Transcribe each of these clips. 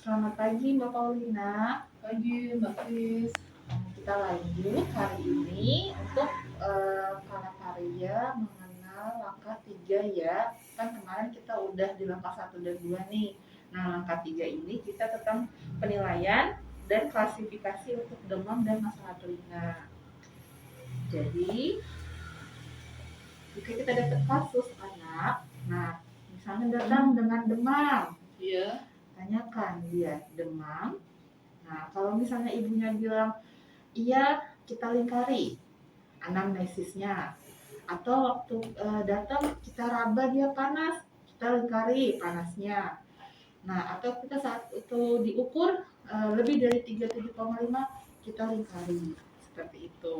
Selamat pagi Mbak Paulina. Pagi Mbak Kris. Kita lanjut hari ini untuk prakarya mengenal langkah 3 ya. Kan kemarin kita udah di langkah 1 dan 2 nih. Nah, langkah 3 ini kita tentang penilaian dan klasifikasi untuk demam dan masalah telinga. Jadi, jika kita dapat kasus anak, nah misalnya datang dengan demam, Iya. tanyakan dia demam. Nah, kalau misalnya ibunya bilang iya, kita lingkari anamnesisnya. Atau waktu datang kita raba dia panas, kita lingkari panasnya. Nah, atau kita saat itu diukur lebih dari 37,5, kita lingkari seperti itu.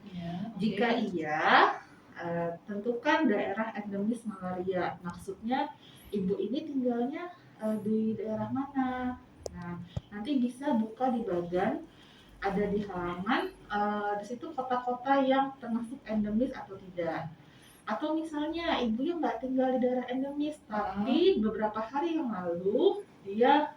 Iya. Jika iya, tentukan daerah endemis malaria. Maksudnya ibu ini tinggalnya di daerah mana. Nah, nanti bisa buka di bagan, ada di halaman, di situ kota-kota yang termasuk endemis atau tidak. Atau misalnya ibunya nggak tinggal di daerah endemis, tapi beberapa hari yang lalu dia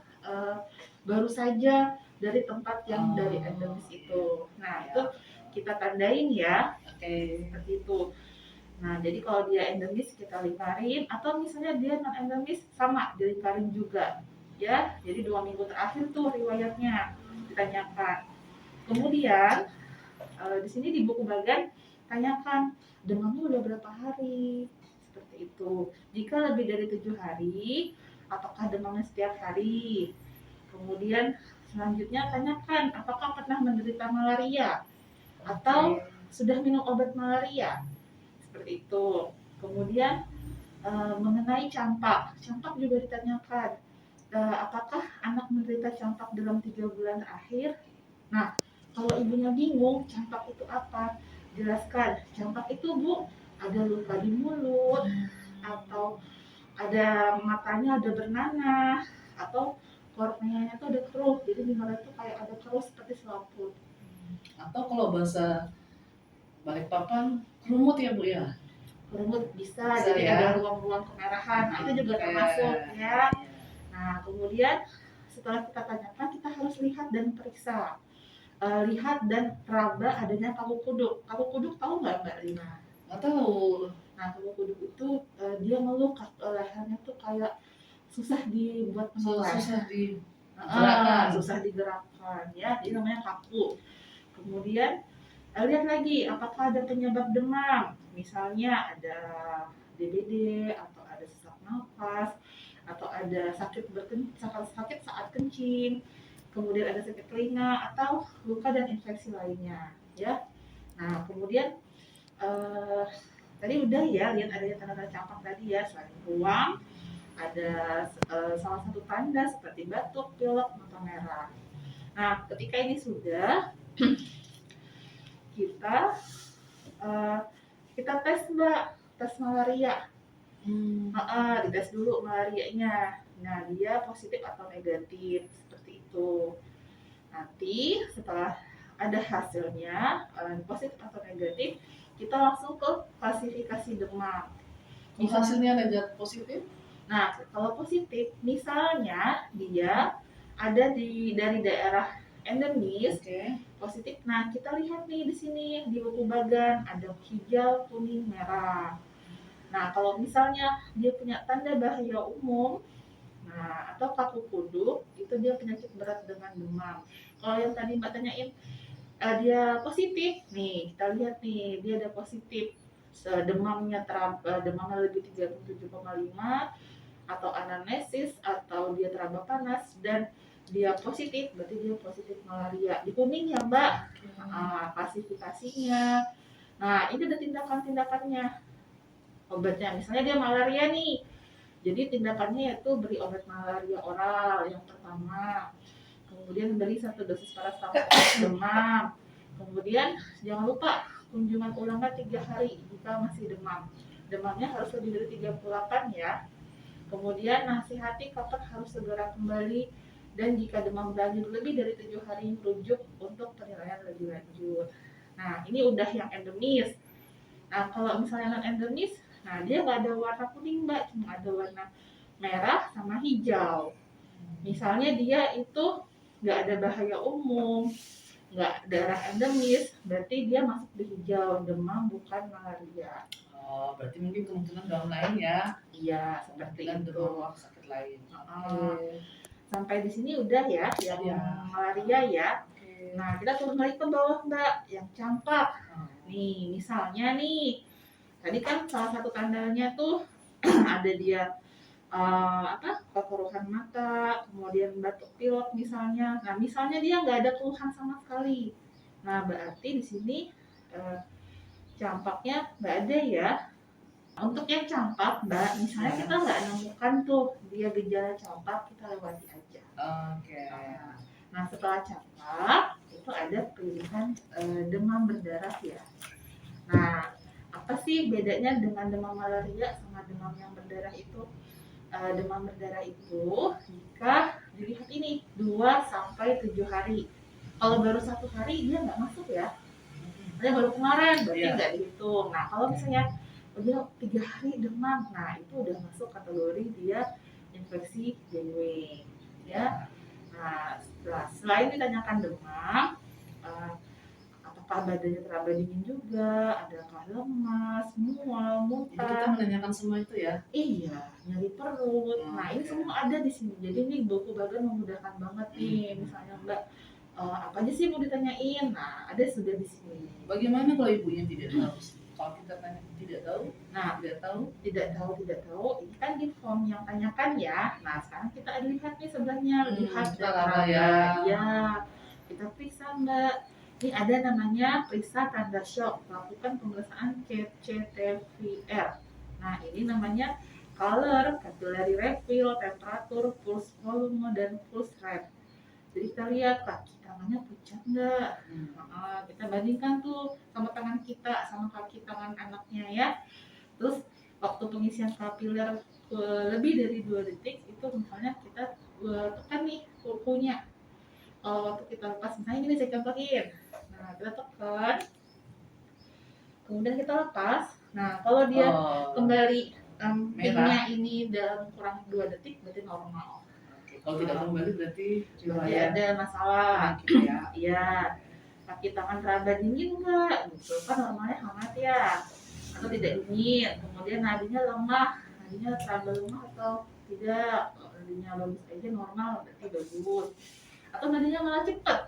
baru saja dari tempat yang dari endemis itu. Nah, itu kita tandain ya, seperti itu. Nah, jadi kalau dia endemis kita lingkarin, atau misalnya dia non endemis sama dilingkarin juga, ya. Jadi 2 minggu terakhir tuh riwayatnya ditanyakan. Kemudian di sini di buku bagan tanyakan demamnya udah berapa hari, seperti itu. Jika lebih dari 7 hari, apakah demamnya setiap hari. Kemudian selanjutnya tanyakan apakah pernah menderita malaria atau sudah minum obat malaria, seperti itu. Kemudian mengenai campak juga ditanyakan, apakah anak menderita campak dalam 3 bulan terakhir. Nah, kalau ibunya bingung campak itu apa, jelaskan campak itu Bu ada luka di mulut, atau ada matanya ada bernanah, atau korneanya tuh ada keruh, jadi di mata itu kayak ada keruh seperti selaput. Atau kalau bahasa Balikpapan kerumut ya Bu ya. Kerumut bisa Bisa jadi ya. ada ruang-ruang kemerahan. Nah, itu juga termasuk ya. Nah, kemudian setelah kita tanyakan, kita harus lihat dan periksa. Lihat dan raba adanya kaku kuduk. Kaku kuduk tahu nggak Mbak Lina? Nggak tahu. Nah, kaku kuduk itu dia ngeluh lehernya tuh kayak susah dibuat menoleh. Susah digerakkan ya. Jadi namanya kaku. Kemudian lihat lagi apakah ada penyebab demam. Misalnya ada DBD, atau ada sesak nafas, atau ada sakit saat kencing, kemudian ada sakit telinga, atau luka dan infeksi lainnya ya. Nah, kemudian tadi udah ya lihat adanya tanda-tanda campak tadi ya, selain ruam ada salah satu tanda seperti batuk, pilek, mata merah. Nah, ketika ini sudah kita tes Mbak, tes malaria. Dites dulu malarianya. Nah, dia positif atau negatif, seperti itu. Nanti setelah ada hasilnya positif atau negatif, kita langsung ke klasifikasi demam. Hasilnya negatif positif? Nah, kalau positif, misalnya dia ada dari daerah endemis, positif. Nah, kita lihat nih di sini di buku bagan ada hijau, kuning, merah. Nah, kalau misalnya dia punya tanda bahaya umum, nah atau kaku kuduk, itu dia penyakit berat dengan demam. Kalau yang tadi Mbak tanyain dia positif, nih kita lihat nih dia ada positif demamnya lebih 37,5, atau anamnesis, atau dia teraba panas dan dia positif, berarti dia positif malaria. Di kuning ya Mbak, klasifikasinya. Nah, ini ada tindakan-tindakannya. Obatnya, misalnya dia malaria nih, jadi tindakannya yaitu beri obat malaria oral yang pertama, kemudian beri 1 dosis paracetamol demam, kemudian jangan lupa kunjungan ulangan 3 hari jika masih demamnya harus lebih dari 38 ya. Kemudian nasihati kapan harus segera kembali, dan jika demam berlanjut lebih dari 7 hari merujuk untuk penilaian lebih lanjut. Nah, ini udah yang endemis. Nah, kalau misalnya non endemis, nah dia nggak ada warna kuning Mbak, cuma ada warna merah sama hijau. Misalnya dia itu nggak ada bahaya umum, nggak daerah endemis, berarti dia masuk di hijau, demam bukan malaria. Oh, berarti mungkin kemungkinan demam lain ya. Iya, seperti Kemungkinan itu. demam sakit lain. Oke. Sampai di sini udah ya, yang Iya. malaria ya. Oke. Nah, kita turun lagi ke bawah Mbak, yang campak. Oh. Nih, misalnya nih, tadi kan salah satu tandanya tuh ada dia kekeruhan mata, kemudian batuk pilek misalnya. Nah, misalnya dia nggak ada keluhan sama sekali. Nah, berarti di sini campaknya nggak ada ya. Untuk yang campak, Mbak, misalnya kita nggak nemukan tuh dia gejala campak, kita lewati aja. Oke. Nah, setelah campak itu ada pilihan demam berdarah ya. Nah, apa sih bedanya dengan demam malaria sama demam yang berdarah itu? Demam berdarah itu jika dilihat ini 2 sampai 7 hari. Kalau baru 1 hari dia nggak masuk ya. Dia baru kemarin berarti nggak dihitung. Nah, kalau misalnya udah 3 hari demam, nah itu udah masuk kategori dia infeksi dengue ya. Nah, selain ditanyakan demam, apakah badannya teraba dingin juga, adakah lemas, mual, Jadi kita muntah. menanyakan semua itu ya. Iya, nyari perut. Nah, ini semua ada di sini. Jadi ini buku bagan memudahkan banget nih. Misalnya Mbak, apa aja sih mau ditanyain? Nah, ada sudah di sini. Bagaimana kalau ibunya tidak tahu? Kalau kita tanya tidak tahu, Nah, tidak tahu. Ini kan di form yang tanyakan ya. Nah, sekarang kita lihat nih sebelahnya, lihat Teraba ya. Ya, kita periksa Mbak. Ini ada namanya periksa tanda shock, lakukan pemeriksaan CCTVR. Nah, ini namanya color, capillary refill, temperatur, pulse volume, dan pulse rate. Jadi kita lihat kaki tangannya pucat nggak. Kita bandingkan tuh sama tangan kita sama kaki tangan anaknya ya. Terus waktu pengisian kapiler lebih dari 2 detik itu misalnya kita tekan nih kukunya. Waktu kita lepas, misalnya gini saya contohin. Nah, kita tekan, kemudian kita lepas. Nah, kalau dia kembali pinknya ini dalam kurang 2 detik berarti normal. Kalau tidak kembali berarti ada masalah. Ya. Iya. Kaki tangan teraba dingin enggak? Gitu kan normalnya hangat ya. Atau tidak dingin. Kemudian nadinya lemah. Nadinya teraba lemah atau tidak. Kalau nadinya bagus aja normal berarti bagus. Atau nadinya malah cepat.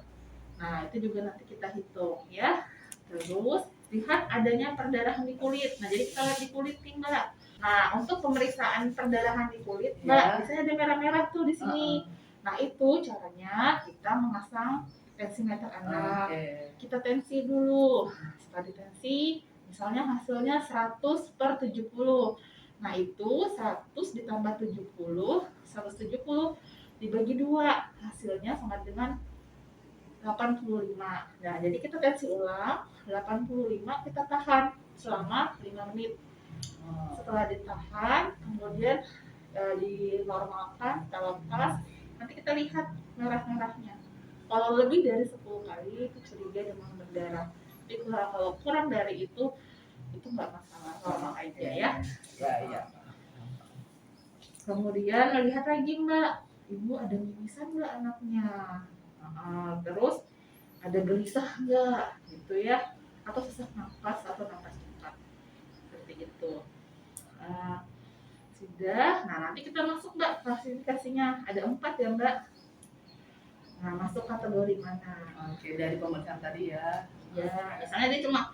Nah, itu juga nanti kita hitung ya. Terus lihat adanya perdarahan di kulit. Nah, jadi kita lihat di kulit nih, Mbak. Nah, untuk pemeriksaan perdarahan di kulit, Mbak, biasanya ada merah-merah tuh di sini. Nah, itu caranya kita memasang tensimeter anak. Kita tensi dulu. Setelah ditensi, misalnya hasilnya 100/70. Nah, itu 100 ditambah 70, 170 dibagi 2. Hasilnya sama dengan 85. Nah, jadi kita tensi ulang, 85 kita tahan selama 5 menit. Setelah ditahan, kemudian dinormalkan, kita lepas, nanti kita lihat merah-merahnya. Kalau lebih dari 10 kali itu curiga demam berdarah. Tapi kalau kurang dari itu nggak masalah, normal aja ya. Ya. Kemudian lihat lagi Mbak, ibu ada mimisan nggak anaknya? Terus ada gelisah nggak gitu ya, atau sesak nafas atau nafas cepat seperti itu. Sudah, nah nanti kita masuk Mbak klasifikasinya, ada 4 ya Mbak. Nah, masuk kategori mana? Oke, dari pemeriksaan tadi ya. Ya, misalnya dia cuma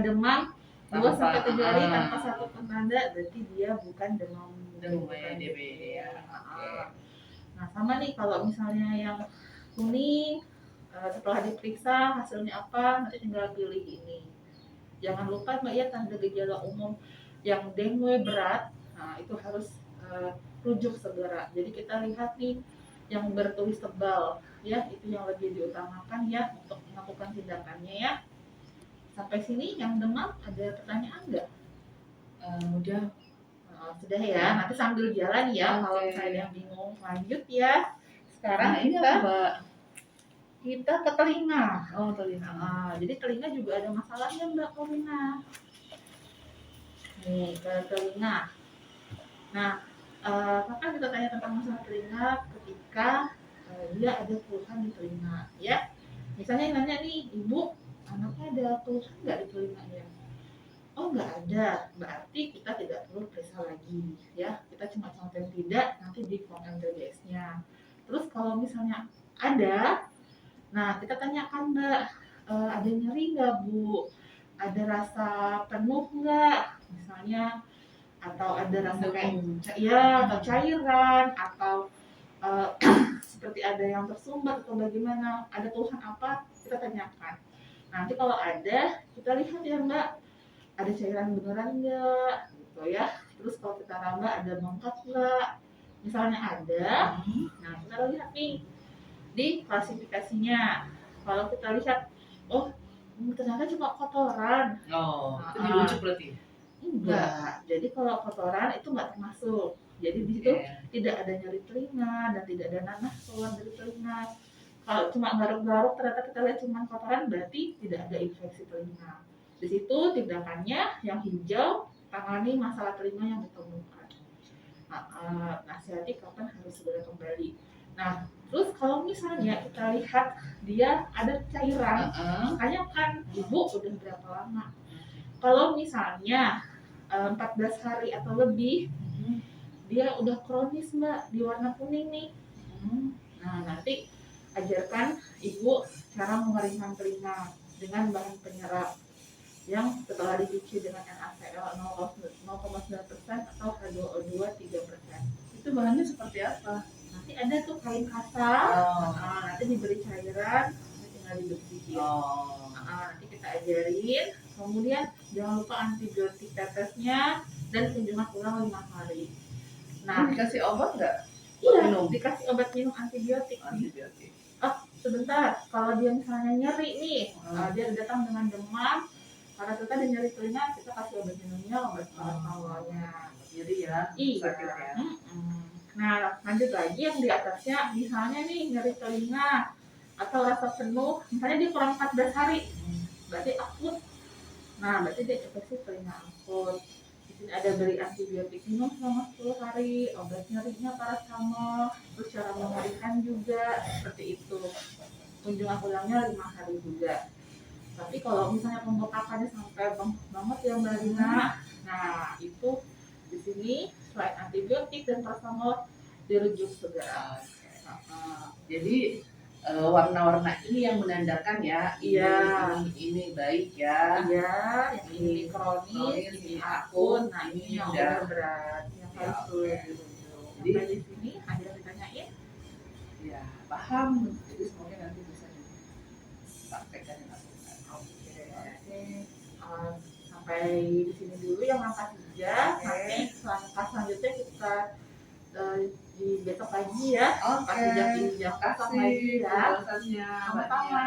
demam 2-7 hari tanpa satu tanda, berarti dia bukan demam DB ya. Nah, sama nih kalau misalnya yang kuning, setelah diperiksa hasilnya apa, nanti tinggal pilih ini. Jangan lupa Mbak ya, tanda gejala umum yang dengue berat, nah itu harus rujuk segera. Jadi kita lihat nih yang bertulis tebal ya, itu yang lebih diutamakan ya untuk melakukan tindakannya ya. Sampai sini yang demam ada pertanyaan nggak? Udah. Sudah ya, nanti sambil jalan ya. Kalau misalnya yang bingung lanjut ya. Sekarang kita ke telinga. Telinga. Jadi telinga juga ada masalahnya Mbak Paulina. Nih, ke telinga. Nah, kapan kita tanya tentang masalah telinga? Ketika ketika dia ada keluhan di telinga, ya. Misalnya nanya nih, ibu, anaknya ada keluhan nggak di telinganya? Oh nggak ada, berarti kita tidak perlu periksa lagi, ya. Kita cuma contohin tidak, nanti di form MTBS-nya. Terus kalau misalnya ada, nah kita tanyakan Mbak, ada nyeri nggak Bu? Ada rasa penuh nggak? Misalnya, atau ada rasa kayak ya atau cairan atau eh, seperti ada yang tersumbat atau bagaimana, ada keluhan apa, kita tanyakan. Nanti kalau ada, kita lihat ya Mbak, ada cairan beneran nggak gitu ya. Terus kalau kita raba ada bengkak nggak, misalnya ada, nah kita lihat nih di klasifikasinya. Kalau kita lihat, oh ternyata cuma kotoran, Oh, itu nah, dirujuk berarti. enggak. Jadi kalau kotoran itu nggak termasuk. Jadi di situ Oke. tidak ada nyeri telinga dan tidak ada nanah keluar dari telinga. Kalau cuma garuk-garuk ternyata kita lihat cuma kotoran, berarti tidak ada infeksi telinga. Di situ tindakannya yang hijau, tangani masalah telinga yang ditemukan. Nasihati kapan harus segera kembali. Nah, terus kalau misalnya kita lihat dia ada cairan, makanya kan ibu udah berapa lama? Kalau misalnya 14 hari atau lebih, dia udah kronis Mbak, di warna kuning nih. Nah, nanti ajarkan ibu cara mengeringkan telinga dengan bahan penyerap yang setelah dicuci dengan NaCl 0,9% atau H2O2 3%. Itu bahannya seperti apa? Nanti ada tuh kain kasar, nanti diberi cairan, nanti tinggal dibersihin. Nanti kita ajarin, kemudian jangan lupa antibiotik tetesnya dan kunjungan ulang 5 hari. Nah, dikasih obat nggak? iya, minum? dikasih obat minum antibiotik. Antibiotik. Sebentar, kalau dia misalnya nyeri nih, dia datang dengan demam, karena kita ada nyeri telinga, kita kasih obat minumnya, obat paracetamolnya. Jadi ya, Iya. sakitnya. Nah, lanjut lagi yang di atasnya, misalnya nih nyeri telinga atau rasa penuh, misalnya dia kurang 14 hari, berarti akut. Nah, berarti dia infeksi telinga akut. Di sini ada beri antibiotik minum selama 10 hari, obat nyerinya paracetamol, terus cara mengeringkan juga seperti itu. Kunjungan ulangnya 5 hari juga. Tapi kalau misalnya pembekakannya sampai bengkak banget ya Mbak Rina, nah itu di sini selain antibiotik dan paracetamol dirujuk segera. Jadi warna-warna ini yang menandakan ya, Iya. ini baik ya. Iya, yang ini kronis, ini akut, nah ini yang udah berat, yang Ya, harus dirujuk. Sampai di sini ada yang ditanyain? Ya, paham. Jadi semoga nanti bisa dipraktekkan dan lakukan. Oke. Sampai di sini dulu yang langkah 3. Nanti langkah selanjutnya kita di besok pagi ya. Pas jam 3 Kasih lagi ya. penjelasannya. Sama-sama.